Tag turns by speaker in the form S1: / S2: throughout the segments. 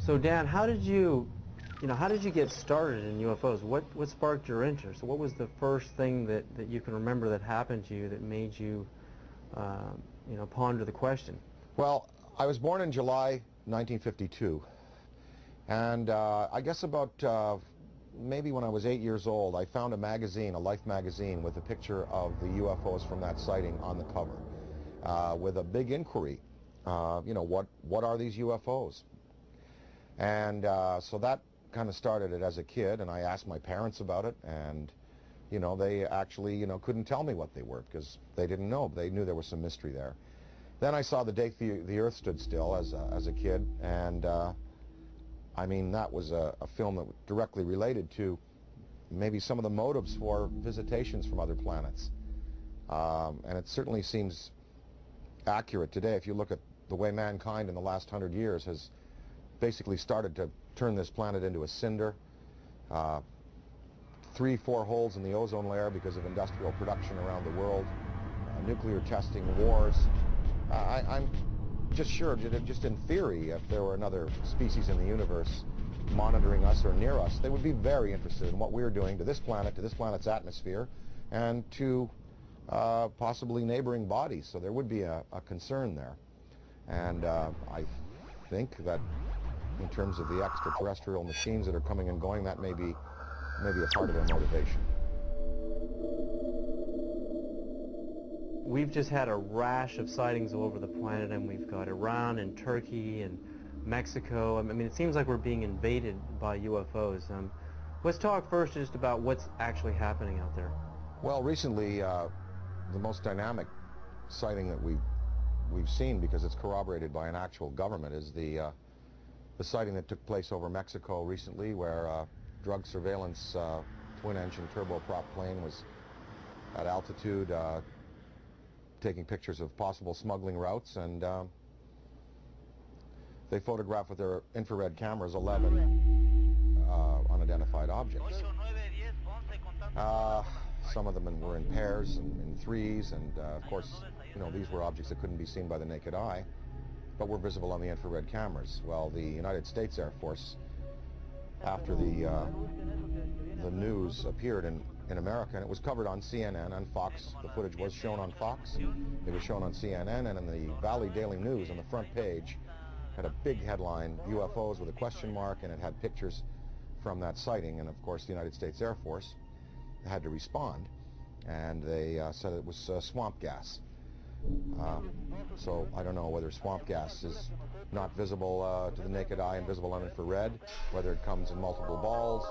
S1: So Dan, how did you get started in UFOs? What sparked your interest? What was the first thing that you can remember that happened to you that made you, ponder the question?
S2: Well, I was born in July 1952, and I guess about maybe when I was 8 years old, I found a magazine, a Life magazine, with a picture of the UFOs from that sighting on the cover, with a big inquiry. What are these UFOs? And so that kind of started it as a kid, and I asked my parents about it, and they actually couldn't tell me what they were because they didn't know. They knew there was some mystery there. Then I saw The Day the Earth Stood Still as a kid, and I mean, that was a film that directly related to maybe some of the motives for visitations from other planets. And it certainly seems accurate today if you look at the way mankind in the last 100 years has basically started to turn this planet into a cinder. 3-4 holes in the ozone layer because of industrial production around the world, nuclear testing, wars. I'm just sure, just in theory, if there were another species in the universe monitoring us or near us, they would be very interested in what we're doing to this planet, to this planet's atmosphere, and to possibly neighboring bodies. So there would be a concern there. And I think that in terms of the extraterrestrial machines that are coming and going, that may be a part of their motivation.
S1: We've just had a rash of sightings all over the planet, and we've got Iran and Turkey and Mexico. I mean, it seems like we're being invaded by UFOs. Let's talk first just about what's actually happening out there.
S2: Well, recently, the most dynamic sighting that we've seen, because it's corroborated by an actual government, is the sighting that took place over Mexico recently, where drug surveillance twin-engine turboprop plane was at altitude taking pictures of possible smuggling routes, and they photographed with their infrared cameras 11 unidentified objects. Some of them were in pairs and in threes, and of course, these were objects that couldn't be seen by the naked eye, but were visible on the infrared cameras. Well, the United States Air Force, after the news appeared in America, and it was covered on CNN and Fox. The footage was shown on Fox. It was shown on CNN, and in the Valley Daily News on the front page had a big headline, UFOs with a question mark, and it had pictures from that sighting. And of course, the United States Air Force had to respond, and they said it was swamp gas. So I don't know whether swamp gas is not visible to the naked eye and visible on infrared, whether it comes in multiple balls,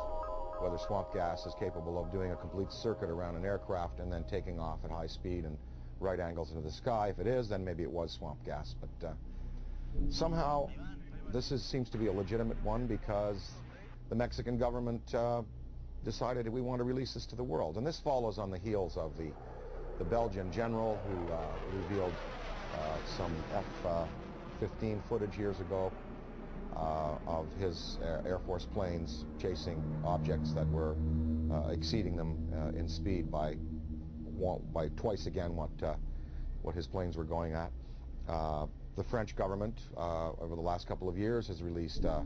S2: whether swamp gas is capable of doing a complete circuit around an aircraft and then taking off at high speed and right angles into the sky. If it is, then maybe it was swamp gas. But somehow this seems to be a legitimate one, because the Mexican government decided that we want to release this to the world. And this follows on the heels of the Belgian general who revealed some F-15 footage years ago of his Air Force planes chasing objects that were exceeding them in speed by twice again what his planes were going at. The French government over the last couple of years has released a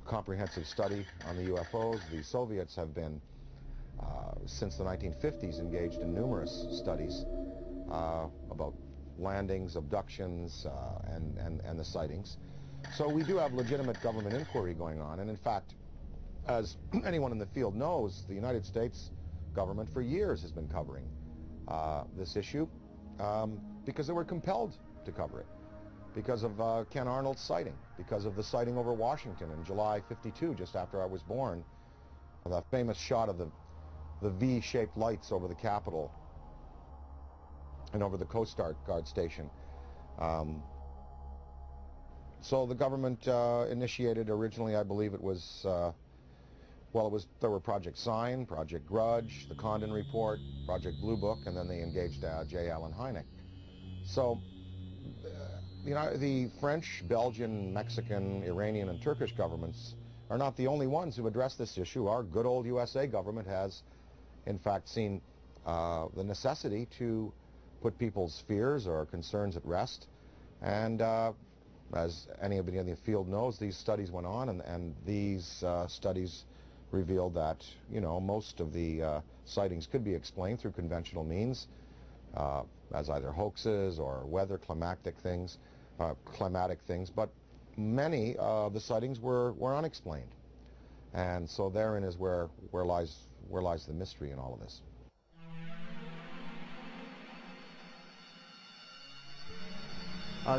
S2: comprehensive study on the UFOs. The Soviets have been since the 1950s engaged in numerous studies about landings, abductions, and the sightings. So we do have legitimate government inquiry going on, and in fact, as anyone in the field knows, the United States government for years has been covering this issue because they were compelled to cover it, because of Ken Arnold's sighting, because of the sighting over Washington in July '52, just after I was born, the famous shot of the V-shaped lights over the Capitol and over the Coast Guard station. So the government initiated originally, I believe it was, there were Project Sign, Project Grudge, the Condon Report, Project Blue Book, and then they engaged J. Allen Hynek. So the French, Belgian, Mexican, Iranian, and Turkish governments are not the only ones who address this issue. Our good old USA government has, in fact, seen the necessity to put people's fears or concerns at rest, and As anybody in the field knows, these studies went on, and these studies revealed that, you know, most of the sightings could be explained through conventional means, as either hoaxes or weather climatic things, but many of the sightings were unexplained. And so therein is where lies the mystery in all of this.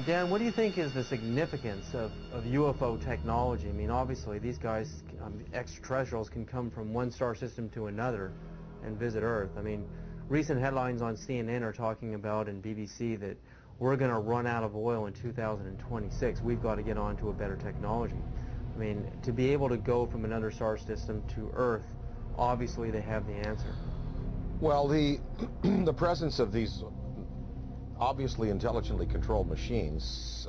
S1: Dan, what do you think is the significance of UFO technology? I mean, obviously, these guys, extraterrestrials, can come from one star system to another and visit Earth. I mean, recent headlines on CNN are talking about, and BBC, that we're going to run out of oil in 2026. We've got to get on to a better technology. I mean, to be able to go from another star system to Earth, obviously they have the answer.
S2: Well, the presence of these obviously intelligently controlled machines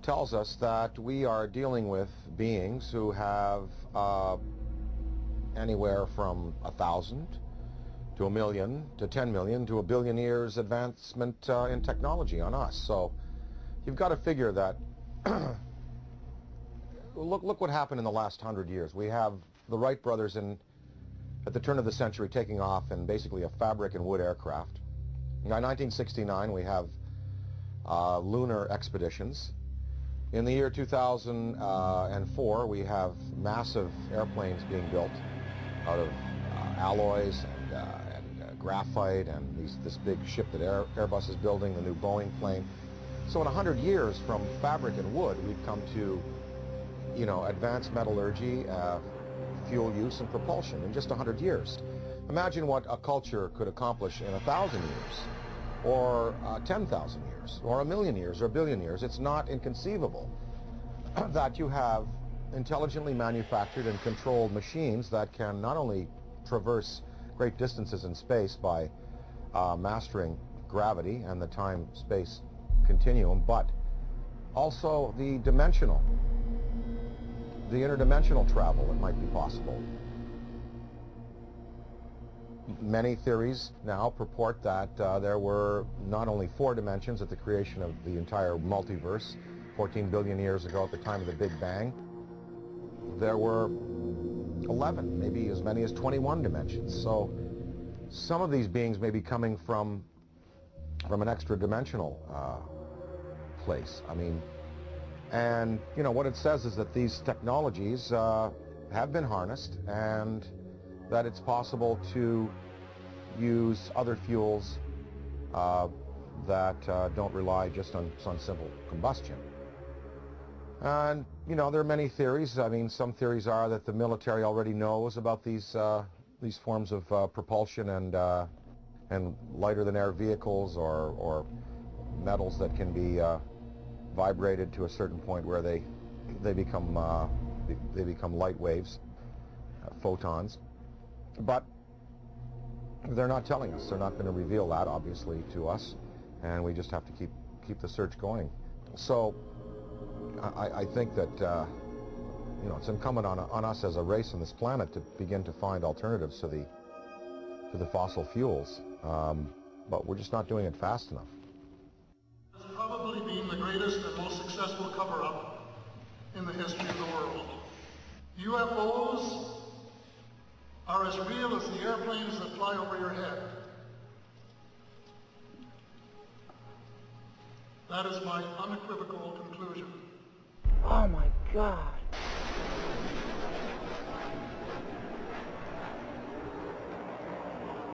S2: tells us that we are dealing with beings who have anywhere from 1,000 to 1 million to 10 million to 1 billion years advancement in technology on us. So you've got to figure that look what happened in the last 100 years. We have the Wright brothers at the turn of the century taking off in basically a fabric and wood aircraft. By 1969, we have lunar expeditions. In the year 2004, we have massive airplanes being built out of alloys and graphite, and this big ship that Airbus is building, the new Boeing plane. So in 100 years, from fabric and wood, we've come to, you know, advanced metallurgy, fuel use, and propulsion in just 100 years. Imagine what a culture could accomplish in 1,000 years, or 10,000 years, or 1 million years, or 1 billion years. It's not inconceivable that you have intelligently manufactured and controlled machines that can not only traverse great distances in space by mastering gravity and the time-space continuum, but also the interdimensional travel that might be possible. Many theories now purport that there were not only 4 dimensions at the creation of the entire multiverse 14 billion years ago at the time of the Big Bang. There were 11, maybe as many as 21 dimensions. So some of these beings may be coming from an extra-dimensional place. I mean, and you know what it says is that these technologies have been harnessed, and that it's possible to use other fuels that don't rely just on simple combustion. And you know, there are many theories. I mean, some theories are that the military already knows about these forms of propulsion and lighter than air vehicles, or metals that can be vibrated to a certain point where they become light waves, photons. But they're not telling us. They're not going to reveal that, obviously, to us, and we just have to keep the search going. So I think that you know, it's incumbent on us as a race on this planet to begin to find alternatives to the fossil fuels, but we're just not doing it fast enough.
S3: Has probably been the greatest and most successful cover-up in the history of the world. UFOs are as real as the airplanes that fly over your head. That is my unequivocal conclusion.
S4: Oh my God.